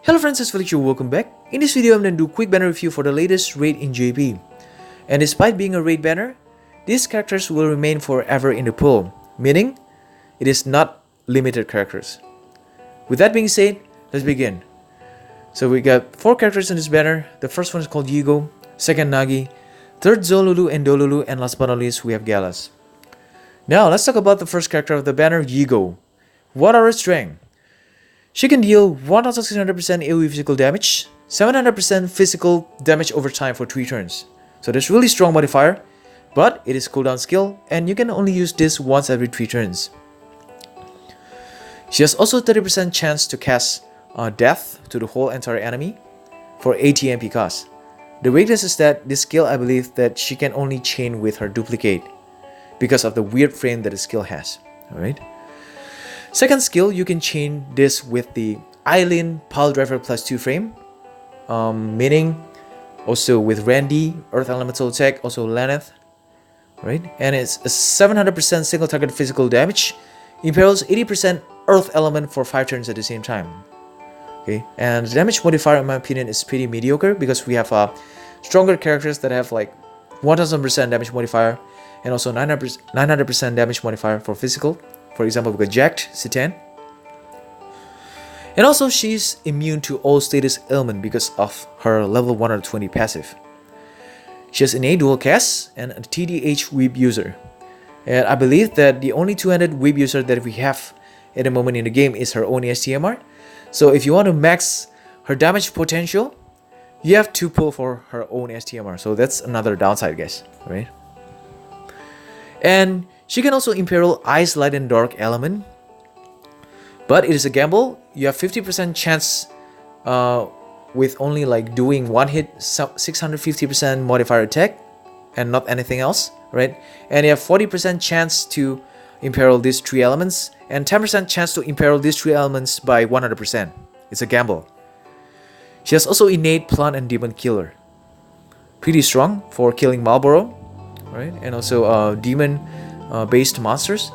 Hello friends, it's Felix here, welcome back. In this video, I'm going to do a quick banner review for the latest raid in JP. And despite being a raid banner, these characters will remain forever in the pool, meaning it is not limited characters. With that being said, let's begin. So we got 4 characters in this banner. The first one is called Yigo, second Nagi, third Zolulu and Dolulu, and last but not least, we have Galas. Now, let's talk about the first character of the banner, Yigo. What are her strengths? She can deal 1600% AoE physical damage, 700% physical damage over time for 3 turns. So that's really strong modifier, but it is cooldown skill and you can only use this once every 3 turns. She has also 30% chance to cast death to the whole entire enemy for 80 MP cost. The weakness is that this skill, I believe that she can only chain with her duplicate because of the weird frame that the skill has. Alright. Second skill, you can chain this with the Eileen Pile Driver +2 frame, meaning also with Randy, Earth Elemental Attack, also Laneth, right? And it's a 700% single target physical damage, imperils 80% Earth Element for 5 turns at the same time. Okay, and the damage modifier in my opinion is pretty mediocre because we have stronger characters that have like 1000% damage modifier and also 900% damage modifier for physical. For example, we got Jacked, Citan. And also, she's immune to all status ailment because of her level 120 passive. She has innate dual cast and a TDH whip user. And I believe that the only two-handed whip user that we have at the moment in the game is her own STMR. So if you want to max her damage potential, you have to pull for her own STMR. So that's another downside, guys. Right? And she can also imperil Ice, Light, and Dark element, but it is a gamble. You have 50% chance with only like doing one hit, 650% modifier attack, and not anything else, right? And you have 40% chance to imperil these 3 elements, and 10% chance to imperil these 3 elements by 100%. It's a gamble. She has also innate Plant and Demon Killer, pretty strong for killing Marlboro, right? And also demon based monsters.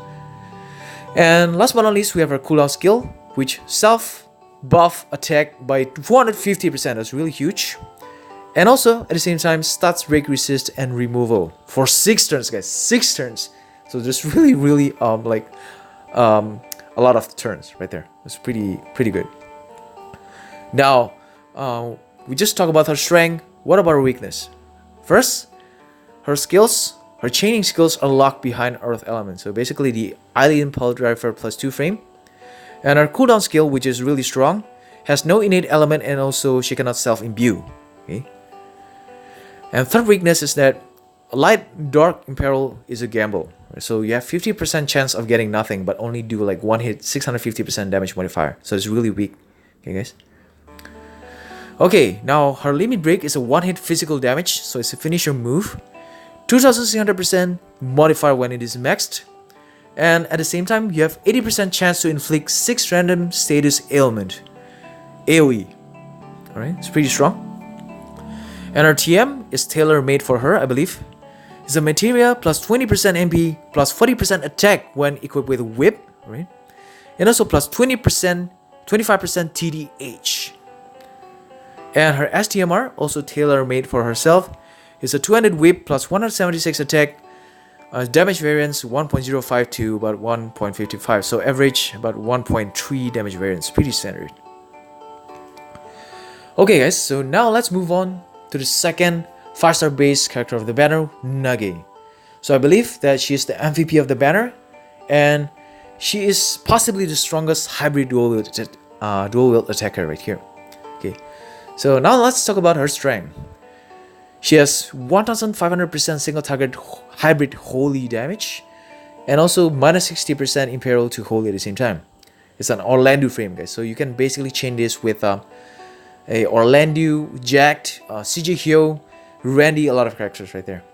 And last but not least, we have our cooldown skill, which self buff attack by 250%. That's really huge. And also at the same time, stats break, resist, and removal for 6 turns, guys. 6 turns. So there's really a lot of turns right there. It's pretty good. Now we just talked about her strength. What about her weakness? First, her skills. Her chaining skills are locked behind Earth Element, so basically the Alien Pile Driver +2 frame. And her cooldown skill, which is really strong, has no innate element and also she cannot self-imbue. Okay? And third weakness is that Light Dark Imperil is a gamble. So you have 50% chance of getting nothing, but only do like one hit, 650% damage modifier. So it's really weak. Okay, guys? Okay, now her limit break is a 1-hit physical damage, so it's a finisher move. 2600% modifier when it is maxed, and at the same time you have 80% chance to inflict 6 random status ailment AoE. Alright, it's pretty strong. And our TM is tailor-made for her, I believe. It's a materia plus 20% MP plus 40% attack when equipped with a whip, right? And also plus 25% TDH. And her STMR, also tailor-made for herself, is a 200 whip plus 176 attack, damage variance 1.05 to about 1.55, so average about 1.3 damage variance, pretty standard. Okay guys, so now let's move on to the second 5-star base character of the banner, Nagi. So I believe that she is the MVP of the banner, and she is possibly the strongest hybrid dual wield attacker right here. Okay, so now let's talk about her strength. She has 1500% single target hybrid holy damage and also minus 60% imperil to holy at the same time. It's an Orlando frame, guys, so you can basically chain this with a Orlando, Jacked, CJ Hyo, Randy, a lot of characters right there.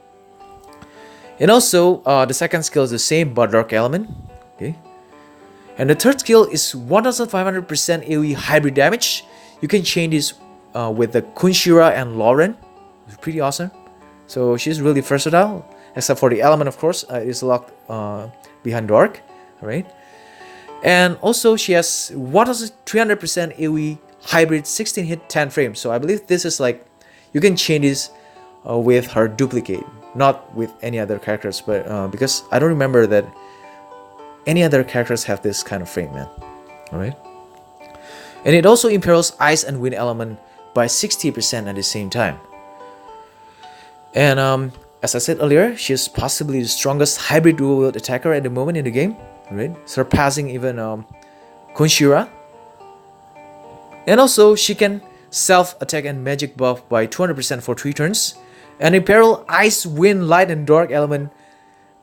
And also the second skill is the same but dark element. Okay, and the third skill is 1500% AoE hybrid damage. You can chain this with the Kunshira and Lauren. It's pretty awesome. So she's really versatile, except for the element, of course, is locked behind dark. Alright, and also she has 1300% AoE hybrid 16 hit 10 frames. So I believe this is like, you can change this with her duplicate, not with any other characters, but because I don't remember that any other characters have this kind of frame, man. Alright. And it also imperils ice and wind element by 60% at the same time. And as I said earlier, she is possibly the strongest hybrid dual wield attacker at the moment in the game, right? Surpassing even Konshira. And also she can self-attack and magic buff by 200% for 3 turns, and imperil ice, wind, light and dark element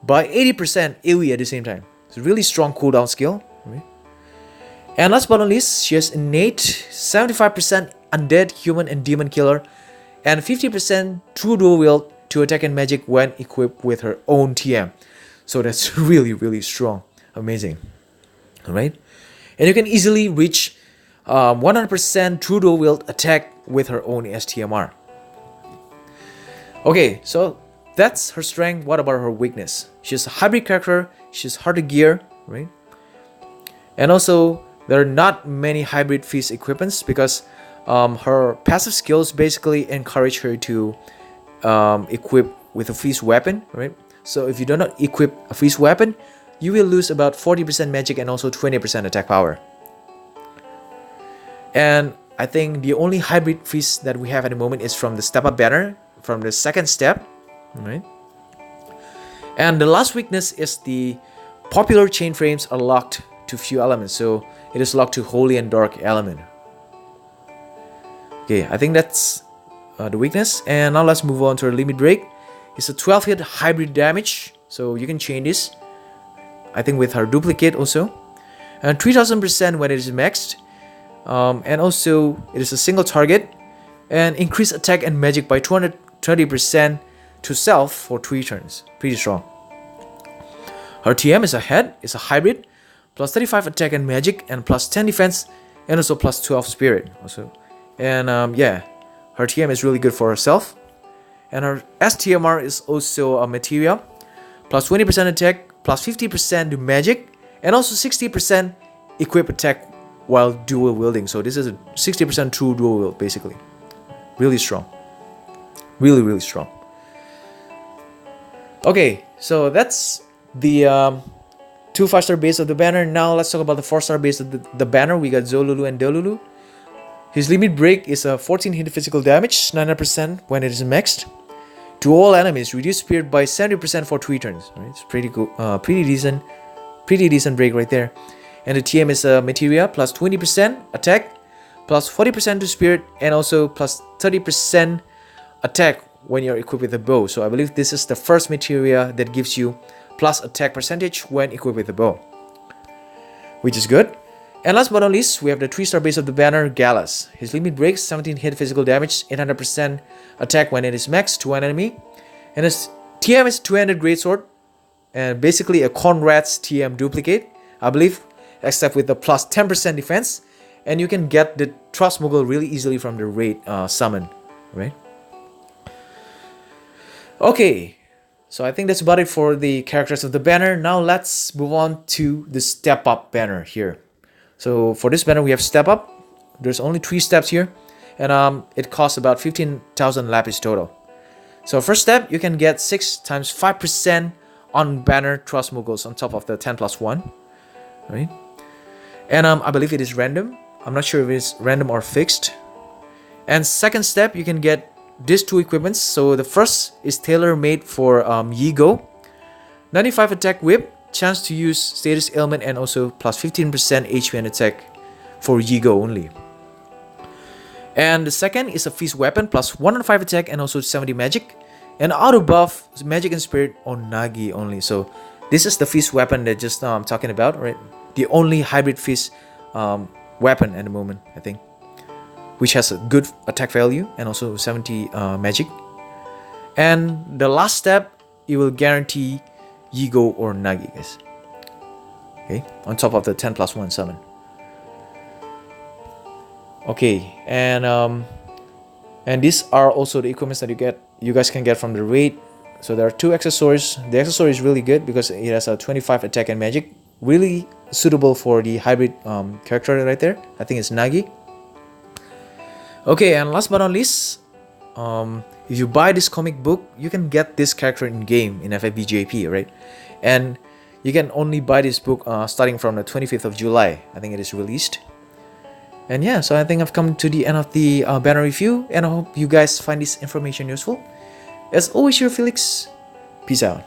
by 80% AoE at the same time. It's a really strong cooldown skill, right? And last but not least, she has innate 75% undead, human and demon killer, and 50% true dual wield to attack and magic when equipped with her own TM. So that's really strong. Amazing. Alright? And you can easily reach 100% true dual wield attack with her own STMR. Okay, so that's her strength. What about her weakness? She's a hybrid character. She's hard to gear, right? And also, there are not many hybrid feast equipments because her passive skills basically encourage her to equip with a feast weapon, right? So if you do not equip a feast weapon, you will lose about 40% magic and also 20% attack power. And I think the only hybrid feast that we have at the moment is from the step up banner, from the second step, right? And the last weakness is the popular chain frames are locked to few elements, so it is locked to holy and dark element. Okay, I think that's the weakness. And now let's move on to our limit break. It's a 12 hit hybrid damage, so you can change this, I think, with her duplicate also, and 3000% when it is maxed, and also it is a single target, and increase attack and magic by 230% to self for 3 turns. Pretty strong. Her TM is a head, it's a hybrid, plus 35 attack and magic, and plus 10 defense, and also plus 12 spirit also. And yeah, her TM is really good for herself. And her STMR is also a materia, plus 20% attack, plus 50% to magic, and also 60% equip attack while dual wielding. So this is a 60% true dual wield basically. Really strong. Really strong. Okay, so that's the 2 5-star base of the banner. Now let's talk about the 4-star base of the banner. We got Zolulu and Delulu. His limit break is a 14 hit physical damage, 900% when it is maxed. To all enemies, reduce spirit by 70% for 3 turns. Right? It's pretty cool, pretty decent break right there. And the TM is a materia, plus 20% attack, plus 40% to spirit, and also plus 30% attack when you're equipped with a bow. So I believe this is the first materia that gives you plus attack percentage when equipped with a bow, which is good. And last but not least, we have the 3-star base of the banner, Gallus. His limit breaks, 17 hit physical damage, 800% attack when it is maxed to one enemy. And his TM is 200 greatsword, and basically a Conrad's TM duplicate, I believe, except with the plus 10% defense. And you can get the Trust Mogul really easily from the raid summon, right? Okay, so I think that's about it for the characters of the banner. Now let's move on to the step up banner here. So for this banner we have step up. There's only 3 steps here, and it costs about 15,000 lapis total. So first step, you can get 6 times 5% on banner Trust Moguls on top of the 10+1, right? And I believe it is random. I'm not sure if it's random or fixed. And second step, you can get these 2 equipments. So the first is tailor-made for Yigo. 95 attack whip, chance to use status ailment, and also plus 15% HP and attack for Yigo only. And the second is a feast weapon, plus 105 attack and also 70 magic, and auto buff magic and spirit on Nagi only. So this is the feast weapon that just I'm talking about, right? The only hybrid feast weapon at the moment, I think, which has a good attack value and also 70 magic. And the last step, you will guarantee Yigo or Nagi, guys. Okay, on top of the 10+1 summon. Okay, and these are also the equipments that you guys can get from the raid. So there are 2 accessories. The accessory is really good because it has a 25 attack and magic, really suitable for the hybrid character right there. I think it's Nagi. Okay, and last but not least, if you buy this comic book, you can get this character in game in FFBE JP, right? And you can only buy this book starting from the 25th of July. I think it is released. And yeah, so I think I've come to the end of the banner review, and I hope you guys find this information useful. As always, your Felix. Peace out.